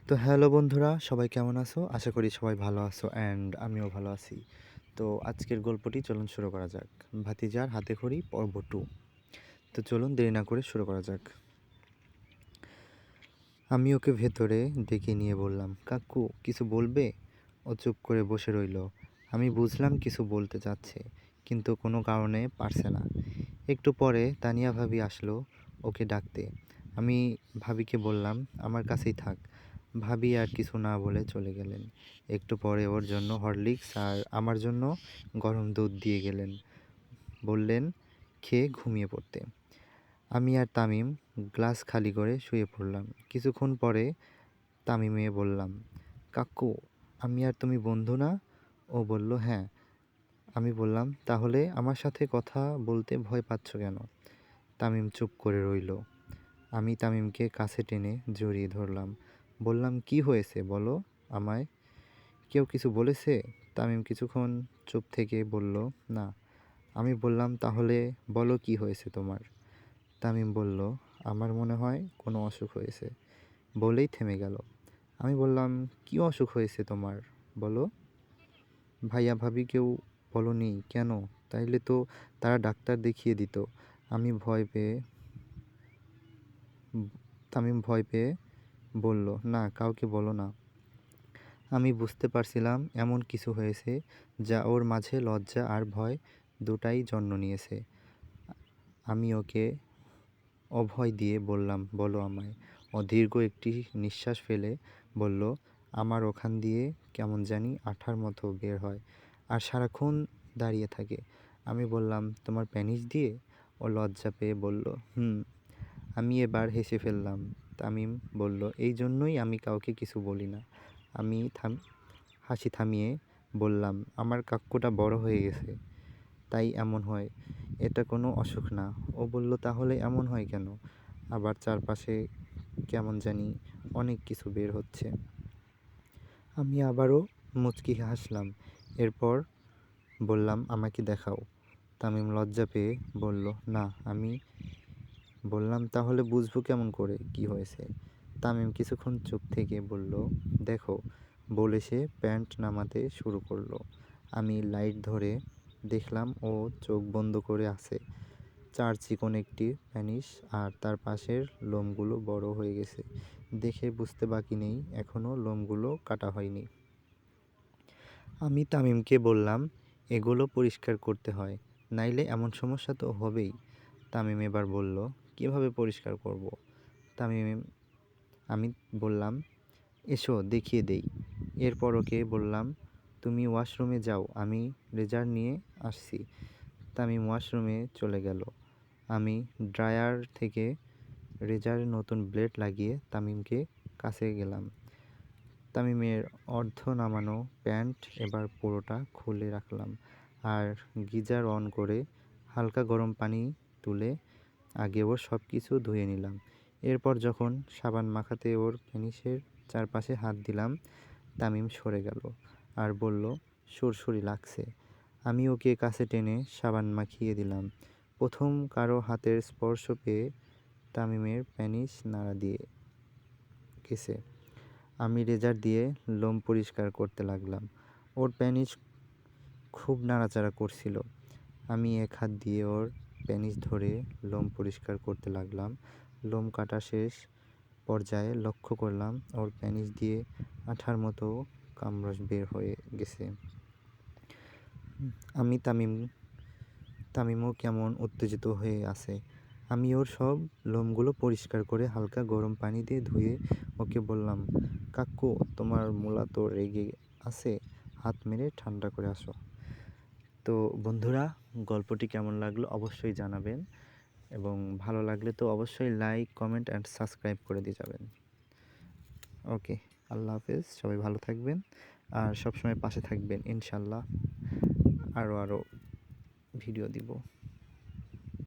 তো হ্যালো বন্ধুরা, সবাই কেমন আছো? আশা করি সবাই ভালো আছো অ্যান্ড আমিও ভালো আছি। তো আজকের গল্পটি চলুন শুরু করা যাক। ভাতিজার হাতে খড়ি পর্ব 2। তো চলুন দেরি না করে শুরু করা যাক। আমি ওকে ভেতরে ডেকে নিয়ে বললাম, কাকু কিছু বলবে? ও চুপ করে বসে রইল। আমি বুঝলাম কিছু বলতে চাচ্ছে, কিন্তু কোনো কারণে পারছে না। একটু পরে তানিয়া ভাবি আসলো ওকে ডাকতে। আমি ভাবিকে বললাম আমার কাছেই থাক। ভাবি আর কিছু না বলে চলে গেলেন। একটু পরে ওর জন্য হরলিক্স আর আমার জন্য গরম দুধ দিয়ে গেলেন। বললেন খেয়ে ঘুমিয়ে পড়তে। আমি আর তামিম গ্লাস খালি করে শুয়ে পড়লাম। কিছুক্ষণ পরে তামিমে বললাম, কাকু আমি আর তুমি বন্ধু না? ও বলল হ্যাঁ। আমি বললাম তাহলে আমার সাথে কথা বলতে ভয় পাচ্ছ কেন? তামিম চুপ করে রইল। আমি তামিমকে কাছে টেনে জড়িয়ে ধরলাম। বললাম কি হয়েছে বলো আমায়। কেউ কিছু বলেছে? তামিম কিছুক্ষণ চুপ থেকে বলল না। আমি বললাম তাহলে বলো কি হয়েছে তোমার। তামিম বলল আমার মনে হয় কোনো অসুখ হয়েছে। বলেই থেমে গেল। আমি বললাম কি অসুখ হয়েছে তোমার বলো। ভাইয়া ভাবি কেউ বলনি কেন? তাইলে তো তারা ডাক্তার দেখিয়ে দিত। আমি ভয় পেয়ে তামিম ভয় পেয়ে বলল না কাউকে বলো না। আমি বুঝতে পারছিলাম এমন কিছু হয়েছে যা ওর মাঝে লজ্জা আর ভয় দুটাই জন্ম নিয়েছে। আমি ওকে অভয় দিয়ে বললাম বলো আমায়। ও দীর্ঘ একটি নিঃশ্বাস ফেলে বলল আমার ওখান দিয়ে কেমন জানি আঠার মতো বের হয় আর সারাক্ষণ দাঁড়িয়ে থাকে। আমি বললাম তোমার প্যানিস দিয়ে? ও লজ্জা পেয়ে বলল হুম। আমি এবার হেসে ফেললাম। তামিম বলল এই জন্যই আমি কাউকে কিছু বলি না। আমি হাসি থামিয়ে বললাম আমার কাক্কুটা বড় হয়ে গেছে, তাই এমন হয়। এটা কোনো অসুখ না। ও বলল তাহলে এমন হয় কেন? আবার চারপাশে কেমন জানি অনেক কিছু বের হচ্ছে। আমি আবারও মুচকি হাসলাম। এরপর বললাম আমাকে দেখাও। তামিম লজ্জা পেয়ে বলল না। আমি বললাম তাহলে বুঝবো কেমন করে কি হয়েছে? তামিম কিছুক্ষণ চুপ থেকে বলল দেখো। বলে সে প্যান্ট নামাতে শুরু করলো। আমি লাইট ধরে দেখলাম ও চোখ বন্ধ করে আছে। চার চিকন একটি প্যানিস আর তার পাশের লোমগুলো বড় হয়ে গেছে। দেখে বুঝতে বাকি নেই এখনও লোমগুলো কাটা হয়নি। আমি তামিমকে বললাম এগুলো পরিষ্কার করতে হয়, নাইলে এমন সমস্যা তো হবেই। তামিম এবার বলল কিভাবে পরিষ্কার করব? তামিম আমি বললাম এসো দেখিয়ে দেই। এরপর ওকে বললাম তুমি ওয়াশরুমে যাও, আমি রেজার নিয়ে আসছি। তামিম ওয়াশরুমে চলে গেল। আমি ড্রায়ার থেকে রেজারে নতুন ব্লেড লাগিয়ে তামিমকে কাছে গেলাম। তামিমের অর্ধ নামানো প্যান্ট এবার পুরোটা খুলে রাখলাম আর গিজার অন করে হালকা গরম পানি তুলে আগে ওর সব কিছু ধুয়ে নিলাম। এরপর যখন সাবান মাখাতে ওর পেনিসের চারপাশে হাত দিলাম, তামিম সরে গেল আর বলল সুরসুরি লাগছে। আমি ওকে কাছে টেনে সাবান মাখিয়ে দিলাম। প্রথম কারো হাতের স্পর্শ পেয়ে তামিমের পেনিস নাড়া দিয়ে গেছে। আমি রেজার দিয়ে লোম পরিষ্কার করতে লাগলাম। ওর পেনিস খুব নাড়াচাড়া করছিল। আমি এক হাত দিয়ে ওর পেনিস ধরে লোম পরিষ্কার করতে লাগলাম। লোম কাটা শেষ পর্যায়ে লক্ষ্য করলাম ওর পেনিস দিয়ে আঠার মতো কামড় বের হয়ে গেছে। আমি তামিমও কেমন উত্তেজিত হয়ে আছে। আমি ওর সব লোমগুলো পরিষ্কার করে হালকা গরম পানি দিয়ে ধুয়ে ওকে বললাম কাকু তোমার মূলা তো রেগে আছে, হাত মেরে ঠান্ডা করে আসো। তো বন্ধুরা, গল্পটি কেমন লাগলো অবশ্যই জানাবেন এবং ভালো লাগলে তো অবশ্যই লাইক কমেন্ট অ্যান্ড সাবস্ক্রাইব করে দিয়ে যাবেন। ওকে, আল্লাহ হাফেজ, সবাই ভালো থাকবেন আর সবসময় পাশে থাকবেন। ইনশাল্লাহ আরও ভিডিও দিব।